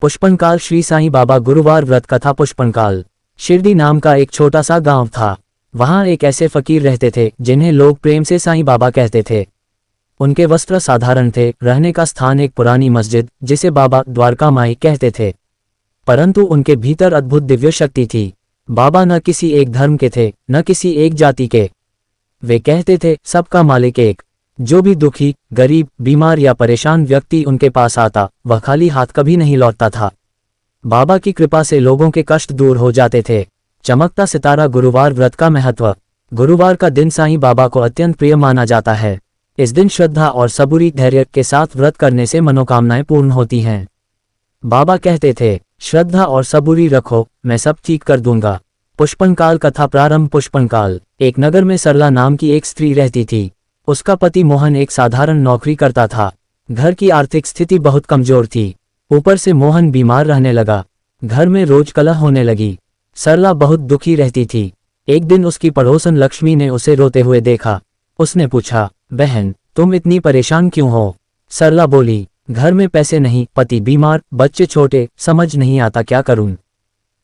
पुष्पनकाल श्री साईं बाबा गुरुवार व्रत कथा। पुष्पनकाल शिरडी नाम का एक छोटा सा गांव था। वहां एक ऐसे फकीर रहते थे जिन्हें लोग प्रेम से साईं बाबा कहते थे। उनके वस्त्र साधारण थे, रहने का स्थान एक पुरानी मस्जिद जिसे बाबा द्वारका माई कहते थे। परंतु उनके भीतर अद्भुत दिव्य शक्ति थी। बाबा न किसी एक धर्म के थे, न किसी एक जाति के। वे कहते थे, सबका मालिक एक। जो भी दुखी, गरीब, बीमार या परेशान व्यक्ति उनके पास आता, वह खाली हाथ कभी नहीं लौटता था। बाबा की कृपा से लोगों के कष्ट दूर हो जाते थे। चमकता सितारा। गुरुवार व्रत का महत्व। गुरुवार का दिन साईं बाबा को अत्यंत प्रिय माना जाता है। इस दिन श्रद्धा और सबूरी धैर्य के साथ व्रत करने से मनोकामनाएं पूर्ण होती हैं। बाबा कहते थे, श्रद्धा और सबूरी रखो, मैं सब ठीक कर दूंगा। पुष्पनकाल कथा प्रारंभ। पुष्पनकाल एक नगर में सरला नाम की एक स्त्री रहती थी। उसका पति मोहन एक साधारण नौकरी करता था। घर की आर्थिक स्थिति बहुत कमजोर थी। ऊपर से मोहन बीमार रहने लगा। घर में रोज कलह होने लगी। सरला बहुत दुखी रहती थी। एक दिन उसकी पड़ोसन लक्ष्मी ने उसे रोते हुए देखा। उसने पूछा, बहन तुम इतनी परेशान क्यों हो? सरला बोली, घर में पैसे नहीं, पति बीमार, बच्चे छोटे, समझ नहीं आता क्या करूं।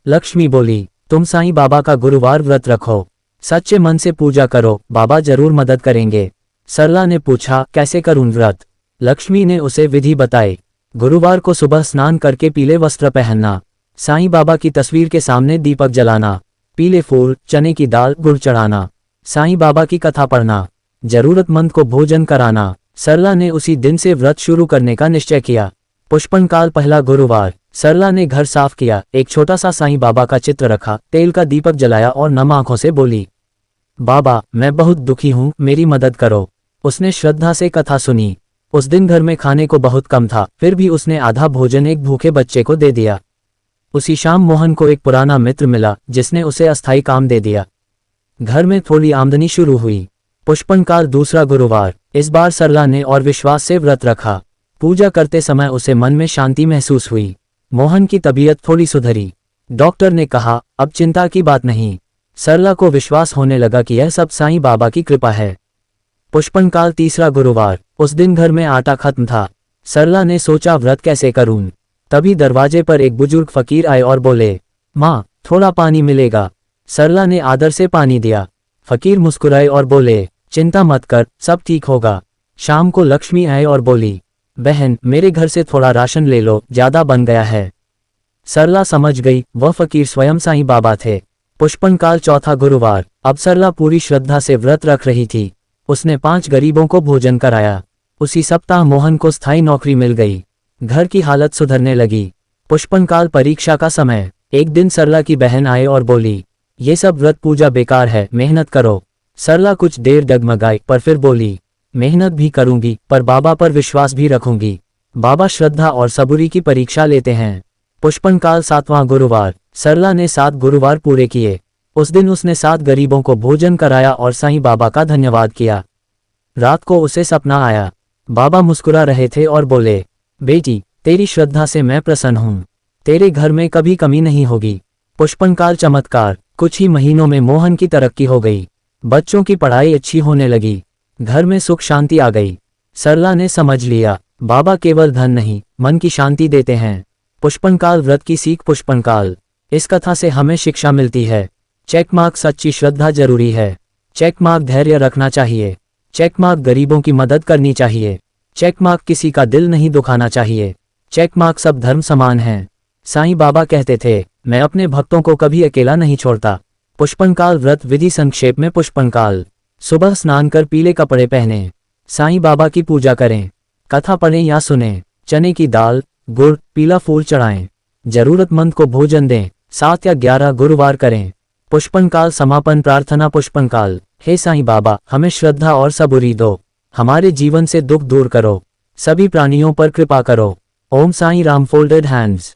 लक्ष्मी बोली, तुम साईं बाबा का गुरुवार व्रत रखो, सच्चे मन से पूजा करो, बाबा जरूर मदद करेंगे। सरला ने पूछा, कैसे करूं व्रत? लक्ष्मी ने उसे विधि बताई। गुरुवार को सुबह स्नान करके पीले वस्त्र पहनना, साईं बाबा की तस्वीर के सामने दीपक जलाना, पीले फूल, चने की दाल, गुड़ चढ़ाना, साईं बाबा की कथा पढ़ना, जरूरतमंद को भोजन कराना। सरला ने उसी दिन से व्रत शुरू करने का निश्चय किया। पुष्पनकाल पहला गुरुवार। सरला ने घर साफ किया, एक छोटा सा साईं बाबा का चित्र रखा, तेल का दीपक जलाया और नम आंखों से बोली, बाबा मैं बहुत दुखी हूँ, मेरी मदद करो। उसने श्रद्धा से कथा सुनी। उस दिन घर में खाने को बहुत कम था, फिर भी उसने आधा भोजन एक भूखे बच्चे को दे दिया। उसी शाम मोहन को एक पुराना मित्र मिला जिसने उसे अस्थायी काम दे दिया। घर में थोड़ी आमदनी शुरू हुई। पुष्पनकाल दूसरा गुरुवार। इस बार सरला ने और विश्वास से व्रत रखा। पूजा करते समय उसे मन में शांति महसूस हुई। मोहन की तबीयत थोड़ी सुधरी। डॉक्टर ने कहा, अब चिंता की बात नहीं। सरला को विश्वास होने लगा कि यह सब साईं बाबा की कृपा है। पुष्पनकाल तीसरा गुरुवार। उस दिन घर में आटा खत्म था। सरला ने सोचा व्रत कैसे करूं। तभी दरवाजे पर एक बुजुर्ग फकीर आए और बोले, माँ थोड़ा पानी मिलेगा? सरला ने आदर से पानी दिया। फकीर मुस्कुराए और बोले, चिंता मत कर, सब ठीक होगा। शाम को लक्ष्मी आए और बोली, बहन मेरे घर से थोड़ा राशन ले लो, ज्यादा बन गया है। सरला समझ गई, वह फकीर स्वयं साईं बाबा थे। पुष्पनकाल चौथा गुरुवार। अब सरला पूरी श्रद्धा से व्रत रख रही थी। उसने 5 गरीबों को भोजन कराया। उसी सप्ताह मोहन को स्थायी नौकरी मिल गई। घर की हालत सुधरने लगी। पुष्पनकाल परीक्षा का समय। एक दिन सरला की बहन आए और बोली, ये सब व्रत पूजा बेकार है, मेहनत करो। सरला कुछ देर डगमगाई पर फिर बोली, मेहनत भी करूंगी पर बाबा पर विश्वास भी रखूंगी। बाबा श्रद्धा और सबूरी की परीक्षा लेते हैं। पुष्पनकाल सातवां गुरुवार। सरला ने 7 गुरुवार पूरे किए। उस दिन उसने 7 गरीबों को भोजन कराया और साईं बाबा का धन्यवाद किया। रात को उसे सपना आया। बाबा मुस्कुरा रहे थे और बोले, बेटी तेरी श्रद्धा से मैं प्रसन्न हूँ, तेरे घर में कभी कमी नहीं होगी। पुष्पनकाल चमत्कार। कुछ ही महीनों में मोहन की तरक्की हो गई। बच्चों की पढ़ाई अच्छी होने लगी। घर में सुख शांति आ गई। सरला ने समझ लिया, बाबा केवल धन नहीं, मन की शांति देते हैं। पुष्पनकाल व्रत की सीख। पुष्पनकाल इस कथा से हमें शिक्षा मिलती है। चेक मार्क सच्ची श्रद्धा जरूरी है। चेक मार्क धैर्य रखना चाहिए। चेक मार्क गरीबों की मदद करनी चाहिए। चेक मार्क किसी का दिल नहीं दुखाना चाहिए। चेक मार्क सब धर्म समान हैं। साईं बाबा कहते थे, मैं अपने भक्तों को कभी अकेला नहीं छोड़ता। पुष्पनकाल व्रत विधि संक्षेप में। पुष्पनकाल सुबह स्नान कर पीले कपड़े पहने, साईं बाबा की पूजा करें, कथा पढ़ें या सुनें, चने की दाल, गुड़, पीला फूल चढ़ाएं, जरूरतमंद को भोजन दें, 7 या 11 गुरुवार करें। पुष्पनकाल समापन प्रार्थना। पुष्पनकाल, हे साईं बाबा हमें श्रद्धा और सबूरी दो, हमारे जीवन से दुख दूर करो, सभी प्राणियों पर कृपा करो। ओम साईं राम। Folded hands.